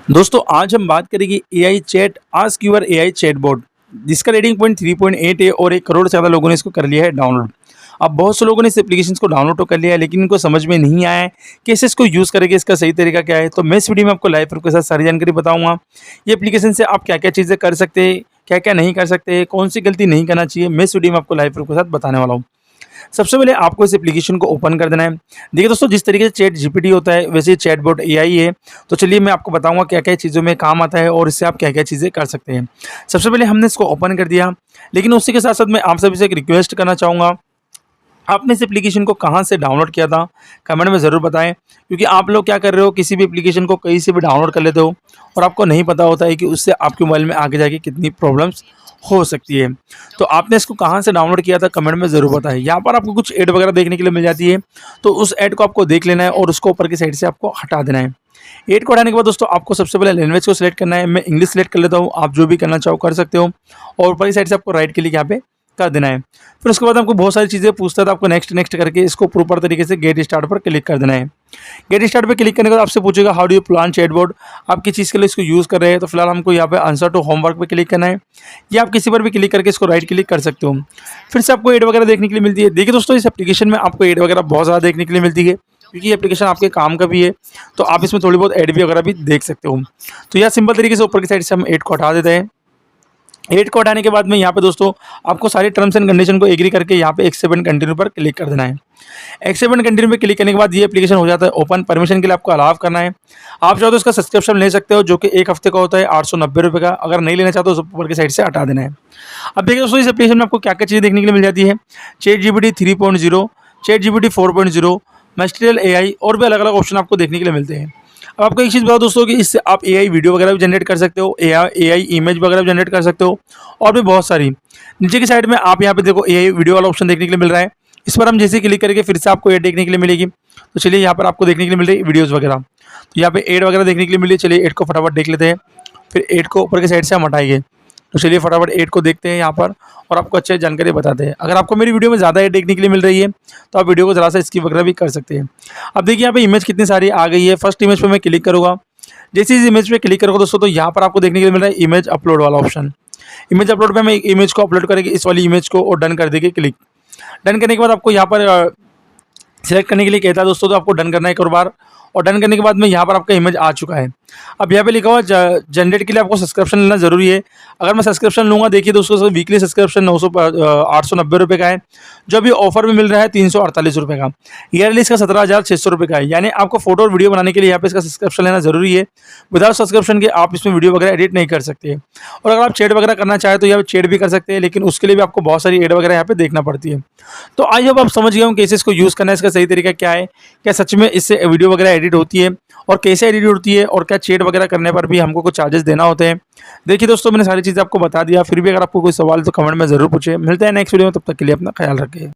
दोस्तों आज हम बात करेंगे AI chat ask your AI chatbot जिसका रेटिंग पॉइंट 3.8 है और 1 करोड़ से ज़्यादा लोगों ने इसको कर लिया है डाउनलोड। अब बहुत से लोगों ने इस एप्लीकेशन को डाउनलोड तो कर लिया है लेकिन इनको समझ में नहीं आया है कि कैसे इसको यूज़ करेंगे, इसका सही तरीका क्या है। तो मैं इस वीडियो में आपको लाइव प्रूफ के साथ सारी जानकारी बताऊंगा। ये एप्लीकेशन से आप क्या क्या चीज़ें कर सकते हैं, क्या क्या नहीं कर सकते, कौन सी गलती नहीं करना चाहिए, मैं इस वीडियो में आपको लाइव प्रूफ के साथ बताने वाला हूँ। सबसे पहले आपको इस एप्लीकेशन को ओपन कर देना है। देखिए दोस्तों, जिस तरीके से चैट जीपीटी होता है वैसे ही चैटबॉट एआई है। तो चलिए मैं आपको बताऊंगा क्या क्या चीज़ों में काम आता है और इससे आप क्या क्या चीज़ें कर सकते हैं। सबसे पहले हमने इसको ओपन कर दिया, लेकिन उसी के साथ साथ मैं आप सभी से एक रिक्वेस्ट करना चाहूँगा। आपने इस एप्लीकेशन को कहाँ से डाउनलोड किया था कमेंट में ज़रूर बताएं, क्योंकि आप लोग क्या कर रहे हो, किसी भी एप्लीकेशन को कहीं से भी डाउनलोड कर लेते हो और आपको नहीं पता होता है कि उससे आपके मोबाइल में आगे जाके कितनी प्रॉब्लम्स हो सकती है। तो आपने इसको कहाँ से डाउनलोड किया था कमेंट में ज़रूर बताएं। यहाँ पर आपको कुछ ऐड वगैरह देखने के लिए मिल जाती है, तो उस ऐड को आपको देख लेना है और उसको ऊपर की साइड से आपको हटा देना है। ऐड को हटाने के बाद दोस्तों आपको सबसे पहले लैंग्वेज को सिलेक्ट करना है। मैं इंग्लिश सेलेक्ट कर लेता हूँ, आप जो भी करना चाहो कर सकते हो। और ऊपर की साइड से आपको राइट क्लिक यहाँ पे कर देना है। फिर उसके बाद आपको बहुत सारी चीज़ें पूछता है, तो आपको नेक्स्ट नेक्स्ट करके इसको प्रॉपर तरीके से गेट स्टार्ट पर क्लिक कर देना है। गेट स्टार्ट पर क्लिक करने के बाद आपसे पूछेगा how do you plan chatbot, आप किस चीज़ के लिए इसको यूज़ कर रहे हैं। तो फिलहाल हमको यहाँ पे आंसर टू होमवर्क पे क्लिक करना है, या आप किसी पर भी क्लिक करके इसको राइट क्लिक कर सकते हो। फिर से आपको एड वगैरह देखने के लिए मिलती है। देखिए दोस्तों, इस एप्लीकेशन में आपको एड वगैरह बहुत ज़्यादा देखने के लिए मिलती है, क्योंकि ये एप्लीकेशन आपके काम का भी है, तो आप इसमें थोड़ी बहुत एड भी वगैरह भी देख सकते हो। तो यह सिंपल तरीके से ऊपर की साइड से हम एड को हटा देते हैं। एड को हटाने के बाद में यहाँ पे दोस्तों आपको सारे टर्म्स एंड कंडीशन को एग्री करके यहाँ पे एक्सेप्ट कंटिन्यू पर क्लिक कर देना है। एक्सेप्ट कंटिन्यू पे क्लिक करने के बाद ये एप्लीकेशन हो जाता है ओपन। परमिशन के लिए आपको अलाउ करना है। आप चाहो तो इसका सब्सक्रिप्शन ले सकते हो, जो कि 1 हफ्ते का होता है 890 रुपये का। अगर नहीं लेना चाहते तो ऊपर की साइड से हटा देना है। अब देखिए दोस्तों, इस एप्लीकेशन में आपको क्या क्या चीज़ें देखने के लिए मिल जाती है। Chat G P T 3.0, chat G P T 4.0, Mistral AI और भी अलग अलग ऑप्शन आपको देखने के लिए मिलते हैं। अब आपको एक चीज़ बताओ दोस्तों कि इससे आप एआई वीडियो वगैरह भी जनरेट कर सकते हो, एआई इमेज वगैरह भी जनरेट कर सकते हो और भी बहुत सारी। नीचे की साइड में आप यहाँ पे देखो एआई वीडियो वाला ऑप्शन देखने के लिए मिल रहा है। इस पर हम जैसे क्लिक करके फिर से आपको एड देखने के लिए मिलेगी। तो चलिए यहाँ पर आपको देखने के लिए मिल रही है वीडियोज़ वगैरह। तो यहाँ पे एड वगैरह देखने के लिए मिली है। चलिए एड को फटाफट देख लेते हैं, फिर एड को ऊपर की साइड से हम हटाएंगे। तो चलिए फटाफट एड को देखते हैं यहाँ पर और आपको अच्छे जानकारी बताते हैं। अगर आपको मेरी वीडियो में ज़्यादा एड देखने के लिए मिल रही है तो आप वीडियो को ज़रा सा स्किप वगैरह भी कर सकते हैं। अब देखिए यहाँ पे इमेज कितनी सारी आ गई है। फर्स्ट इमेज पे मैं क्लिक करूँगा। जैसे इस इमेज पे क्लिक करोगे दोस्तों तो यहाँ पर आपको देखने के लिए मिल रहा है इमेज अपलोड वाला ऑप्शन। इमेज अपलोड पे मैं एक इमेज को अपलोड करेंगे, इस वाली इमेज को, और डन कर देंगे क्लिक। डन करने के बाद आपको यहाँ पर सिलेक्ट करने के लिए कहता है दोस्तों, तो आपको डन करना है एक और बार। और डन करने के बाद में यहाँ पर आपका इमेज आ चुका है। अब यहाँ पे लिखा हुआ जनरेट के लिए आपको सब्सक्रिप्शन लेना जरूरी है। अगर मैं सब्सक्रिप्शन लूँगा, देखिए दोस्तों वीकली सब्सक्रिप्शन 890 रुपये का है, जो अभी ऑफर में मिल रहा है 348 रुपये का। ईयरली इसका 17,600 रुपये का है। यानी आपको फोटो और वीडियो बनाने के लिए यहाँ पे इसका सब्सक्रिप्शन लेना जरूरी है। विदाउट सब्सक्रिप्शन के आप इसमें वीडियो वगैरह एडिट नहीं कर सकते। और अगर आप चैट वगैरह करना चाहें तो यहाँ पे चैट भी कर सकते हैं, लेकिन उसके लिए भी आपको बहुत सारी एड वगैरह यहाँ पे देखना पड़ती है। तो आई होप आप समझ गए हो कैसे इसको यूज़ करना है, इसका सही तरीका क्या है, क्या सच में इससे वीडियो वगैरह एडिट होती है और कैसे एडिट होती है, और क्या चैट वगैरह करने पर भी हमको कुछ चार्जेस देना होते हैं। देखिए दोस्तों, मैंने सारी चीज़ें आपको बता दिया। फिर भी अगर आपको कोई सवाल तो कमेंट में ज़रूर पूछे। मिलते हैं नेक्स्ट वीडियो में, तब तक के लिए अपना ख्याल रखें।